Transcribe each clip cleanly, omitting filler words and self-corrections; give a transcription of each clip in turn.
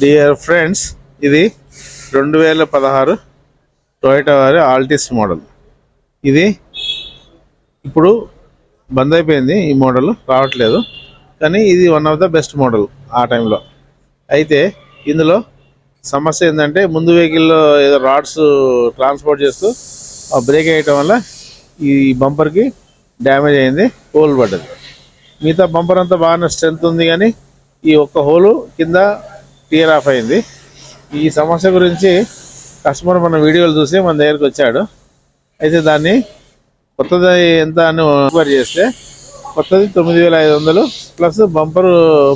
Dear friends, ఇది 2016 Toyota వారి Altis model. ఇది ఇప్పుడు బంద్ అయిపోయింది, ఈ మోడల్ రావట్లేదు. కానీ ఇది one of the best model ఆ టైంలో. అయితే ఇందులో సమస్య ఏంటంటే, ముందు వెహికల్లో ఏదో రాడ్స్ ట్రాన్స్పోర్ట్ చేస్తూ బ్రేక్ వేయటం వల్ల ఈ బంపర్కి డ్యామేజ్ అయింది, హోల్ పడ్డది. మిగతా బంపర్ అంతా బాగానే స్ట్రెంత్ ఉంది, కానీ ఈ ఒక్క హోలు కింద టియర్ ఆఫ్ అయింది. ఈ సమస్య గురించి కస్టమర్ మన వీడియోలు చూసి మన దగ్గరికి వచ్చాడు. అయితే దాన్ని కొత్తది ఎంత అని ఎంక్వైరీ చేస్తే కొత్తది 9,500 ప్లస్ బంపర్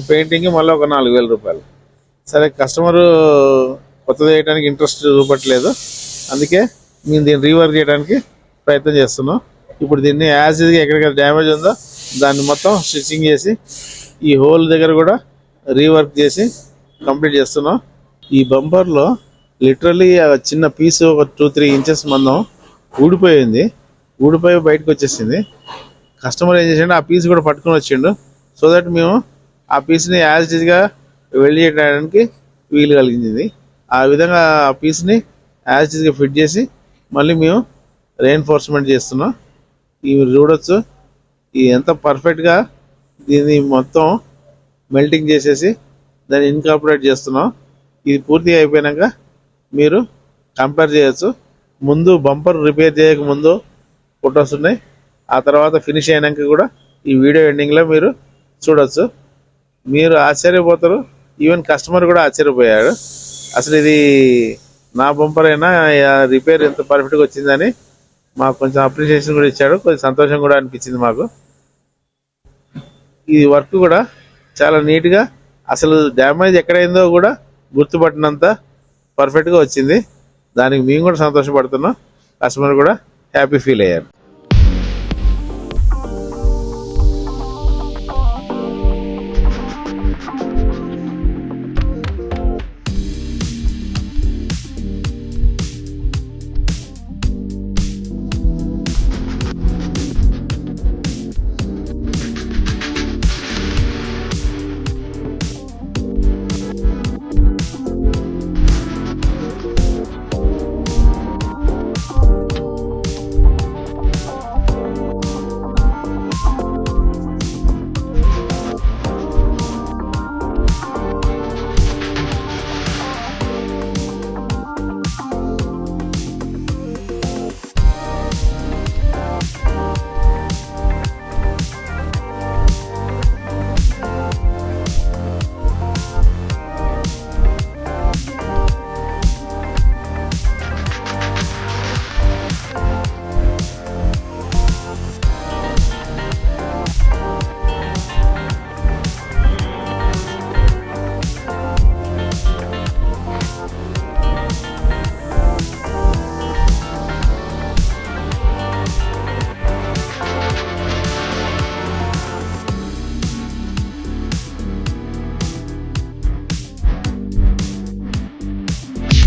పెయింటింగ్ మళ్ళీ ఒక 4,000 రూపాయలు. సరే, కస్టమరు కొత్తది వేయడానికి ఇంట్రెస్ట్ చూపట్లేదు, అందుకే మేము దీన్ని రీవర్క్ చేయడానికి ప్రయత్నం చేస్తున్నాం. ఇప్పుడు దీన్ని యాజ్ ఇదిగా ఎక్కడికైనా డ్యామేజ్ ఉందో దాన్ని మొత్తం స్టిచ్చింగ్ చేసి ఈ హోల్ దగ్గర కూడా రీవర్క్ చేసి కంప్లీట్ చేస్తున్నాం. ఈ బంపర్లో లిటరల్లీ చిన్న పీస్ ఒక 2-3 ఇంచెస్ మందం ఊడిపోయి బయటకు వచ్చేసింది. కస్టమర్ ఏం చేసిండు, ఆ పీస్ కూడా పట్టుకొని వచ్చిండు. సో దట్ మేము ఆ పీస్ని యాజ్ ఇదిగా వెల్డ్ చేయడానికి వీలు కలిగింది. ఆ విధంగా ఆ పీస్ని యాజ్ ఇదిగా ఫిట్ చేసి మళ్ళీ మేము రెయిన్ఫోర్స్మెంట్ చేస్తున్నాం. ఇవి చూడొచ్చు, ఇది ఎంత పర్ఫెక్ట్గా దీన్ని మొత్తం మెల్టింగ్ చేసేసి దాన్ని ఇన్కార్పొరేట్ చేస్తున్నాం. ఇది పూర్తిగా అయిపోయాక మీరు కంపేర్ చేయొచ్చు. ముందు బంపర్ రిపేర్ చేయక ముందు ఫొటోస్ ఉన్నాయి, ఆ తర్వాత ఫినిష్ అయినాక కూడా ఈ వీడియో ఎండింగ్లో మీరు చూడొచ్చు. మీరు ఆశ్చర్యపోతారు, ఈవెన్ కస్టమర్ కూడా ఆశ్చర్యపోయాడు. అసలు ఇది నా బంపర్ అయినా రిపేర్ ఎంత పర్ఫెక్ట్గా వచ్చిందని మాకు కొంచెం అప్రిషియేషన్ కూడా ఇచ్చాడు. కొంచెం సంతోషం కూడా అనిపించింది మాకు. ఈ వర్క్ కూడా చాలా నీట్గా, అసలు డ్యామేజ్ ఎక్కడైందో కూడా గుర్తుపట్టినంత పర్ఫెక్ట్గా వచ్చింది. దానికి మేము కూడా సంతోషపడుతున్నాం, కస్టమర్ కూడా హ్యాపీ ఫీల్ అయ్యారు.